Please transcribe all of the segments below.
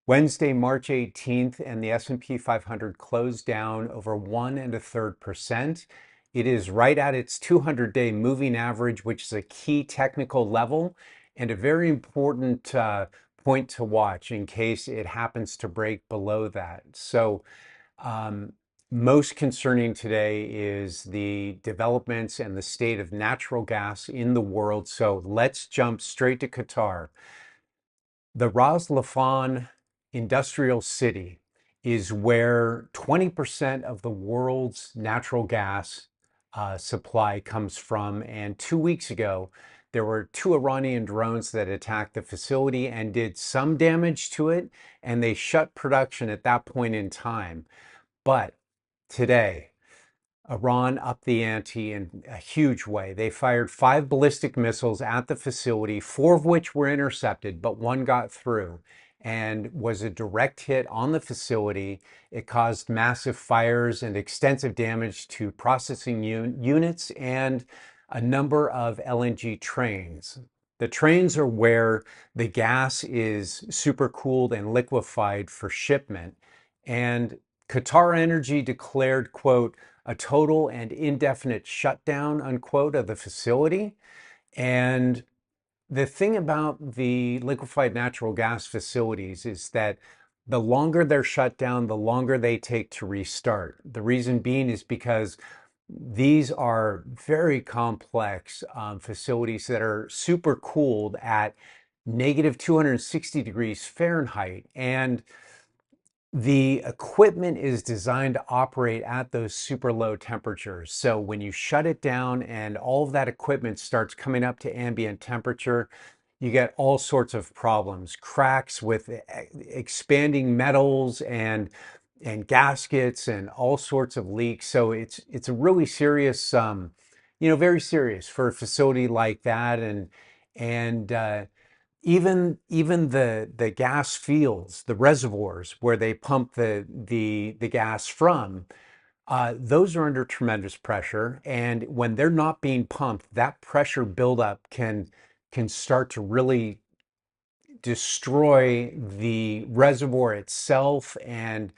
Wednesday, March 18th, and the S&P 500 closed down over 1.33%. It is right at its 200-day moving average, which is a key technical level and a very important point to watch in case it happens to break below that. So, um, most concerning today is the developments and the state of natural gas in the world. So let's jump straight to Qatar. The Ras Laffan industrial city is where 20% of the world's natural gas supply comes from. And 2 weeks ago, there were two Iranian drones that attacked the facility and did some damage to it, and they shut production at that point in time. But today, Iran upped the ante in a huge way. They fired 5 ballistic missiles at the facility, 4 of which were intercepted, but one got through and was a direct hit on the facility. It caused massive fires and extensive damage to processing units and a number of LNG trains. The trains are where the gas is supercooled and liquefied for shipment. And Qatar Energy declared, quote, a total and indefinite shutdown, unquote, of the facility. And the thing about the liquefied natural gas facilities is that the longer they're shut down, the longer they take to restart. The reason being is because these are very complex facilities that are super cooled at negative 260 degrees Fahrenheit. And the equipment is designed to operate at those super low temperatures. So when you shut it down and all of that equipment starts coming up to ambient temperature, you get all sorts of problems, cracks with expanding metals and gaskets and all sorts of leaks. So it's a really serious, very serious for a facility like that. And even the gas fields, the reservoirs where they pump the gas from, those are under tremendous pressure. And when they're not being pumped, that pressure buildup can start to really destroy the reservoir itself and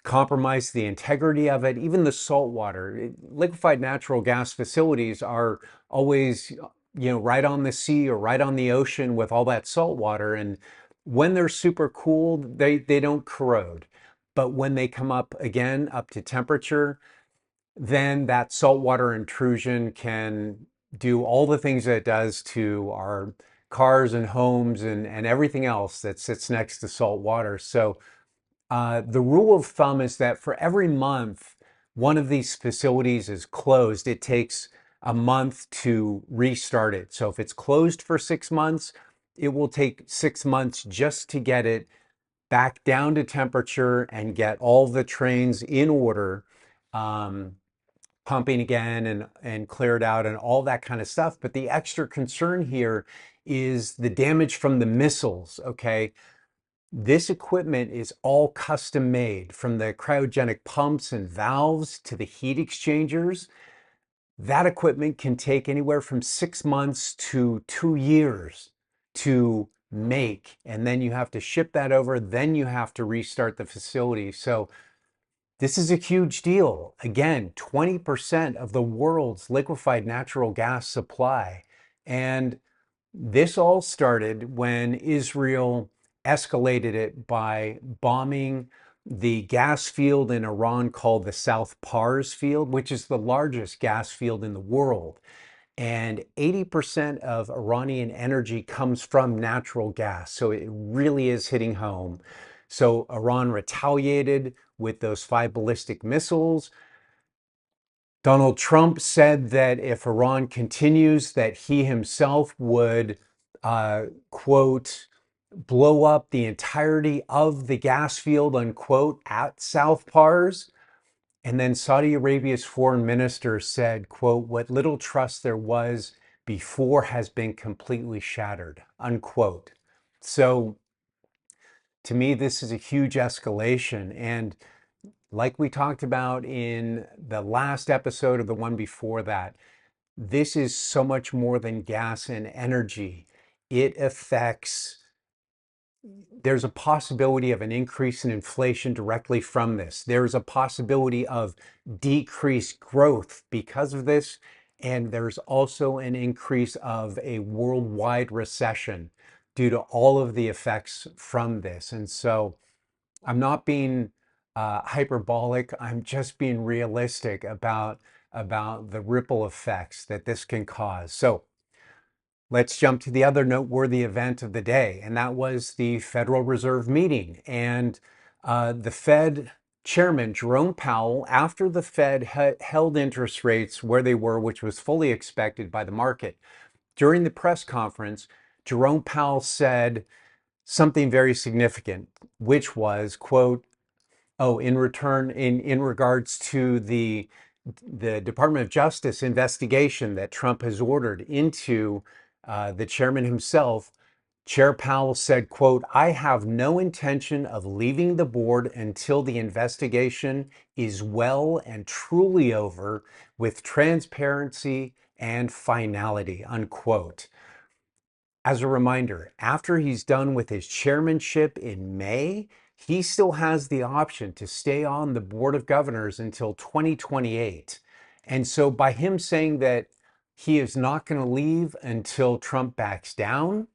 compromise the integrity of it. Even the salt water, liquefied natural gas facilities are always, right on the sea or right on the ocean with all that salt water. And when they're super cooled, they don't corrode. But when they come up again, up to temperature, then that saltwater intrusion can do all the things that it does to our cars and homes and everything else that sits next to salt water. So the rule of thumb is that for every month one of these facilities is closed, it takes a month to restart it. So if it's closed for 6 months, it will take 6 months just to get it back down to temperature and get all the trains in order, um, pumping again and cleared out and all that kind of stuff. But the extra concern here is the damage from the missiles, okay? This equipment is all custom made, from the cryogenic pumps and valves to the heat exchangers. That equipment can take anywhere from 6 months to 2 years to make. And then you have to ship that over, then you have to restart the facility. So this is a huge deal. Again, 20% of the world's liquefied natural gas supply. And this all started when Israel escalated it by bombing the gas field in Iran called the South Pars field, which is the largest gas field in the world. And 80% of Iranian energy comes from natural gas. So it really is hitting home. So Iran retaliated with those 5 ballistic missiles. Donald Trump said that if Iran continues, that he himself would, quote, blow up the entirety of the gas field, unquote, at South Pars. And then Saudi Arabia's foreign minister said, quote, what little trust there was before has been completely shattered, unquote. So to me, this is a huge escalation. And like we talked about in the last episode or the one before that, this is so much more than gas and energy. It affects there's a possibility of an increase in inflation directly from this. There's a possibility of decreased growth because of this. And there's also an increase of a worldwide recession due to all of the effects from this. And so I'm not being hyperbolic. I'm just being realistic about the ripple effects that this can cause. So let's jump to the other noteworthy event of the day, and that was the Federal Reserve meeting. And the Fed Chairman Jerome Powell, after the Fed held interest rates where they were, which was fully expected by the market, during the press conference, Jerome Powell said something very significant, which was, quote, oh, in regards to the Department of Justice investigation that Trump has ordered into the chairman himself, Chair Powell said, quote, I have no intention of leaving the board until the investigation is well and truly over with transparency and finality, unquote. As a reminder, after he's done with his chairmanship in May, he still has the option to stay on the Board of Governors until 2028. And so by him saying that he is not going to leave until Trump backs down,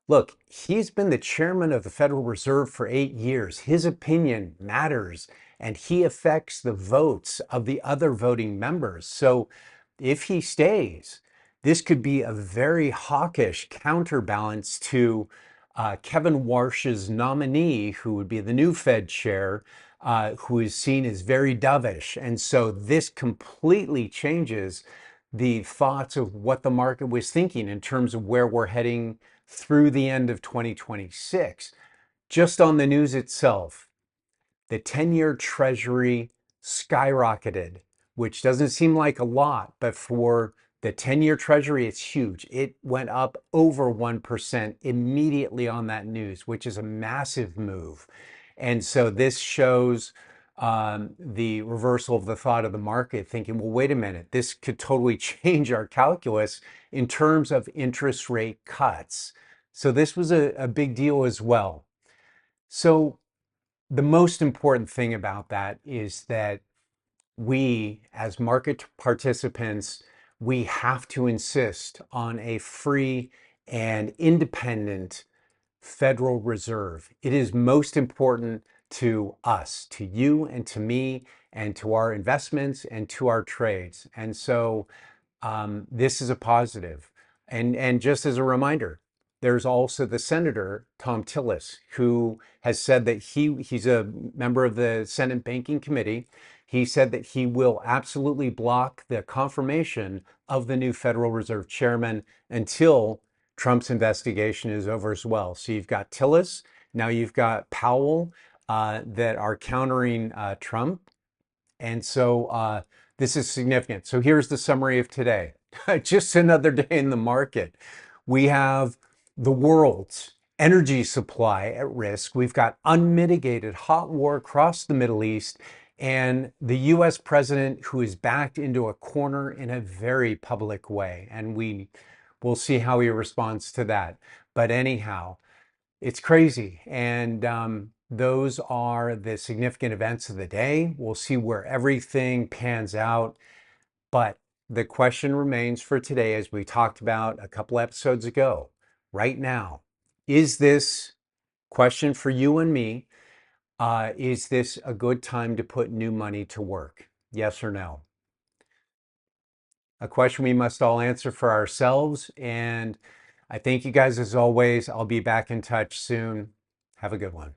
look, he's been the chairman of the Federal Reserve for 8 years. His opinion matters, and he affects the votes of the other voting members. So if he stays, this could be a very hawkish counterbalance to Kevin Warsh's nominee, who would be the new Fed chair, who is seen as very dovish. And so this completely changes the thoughts of what the market was thinking in terms of where we're heading through the end of 2026. Just on the news itself, the 10-year Treasury skyrocketed, which doesn't seem like a lot, but for the 10-year Treasury, it's huge. It went up over 1% immediately on that news, which is a massive move. And so this shows the reversal of the thought of the market, thinking, well, wait a minute, this could totally change our calculus in terms of interest rate cuts. So this was a big deal as well. So the most important thing about that is that we, as market participants, we have to insist on a free and independent Federal Reserve. It is most important to us, to you and to me, and to our investments and to our trades. And so this is a positive. And just as a reminder, there's also the Senator, Tom Tillis, who has said that he's a member of the Senate Banking Committee. He said that he will absolutely block the confirmation of the new Federal Reserve chairman until Trump's investigation is over as well. So you've got Tillis, now you've got Powell that are countering Trump. And so this is significant. So here's the summary of today. Just another day in the market. We have the world's energy supply at risk. We've got unmitigated hot war across the Middle East, and the US president who is backed into a corner in a very public way. And we'll see how he responds to that. But anyhow, it's crazy. And those are the significant events of the day. We'll see where everything pans out. But the question remains for today, as we talked about a couple episodes ago, right now, is this question for you and me? Is this a good time to put new money to work? Yes or no? A question we must all answer for ourselves. And I thank you guys as always. I'll be back in touch soon. Have a good one.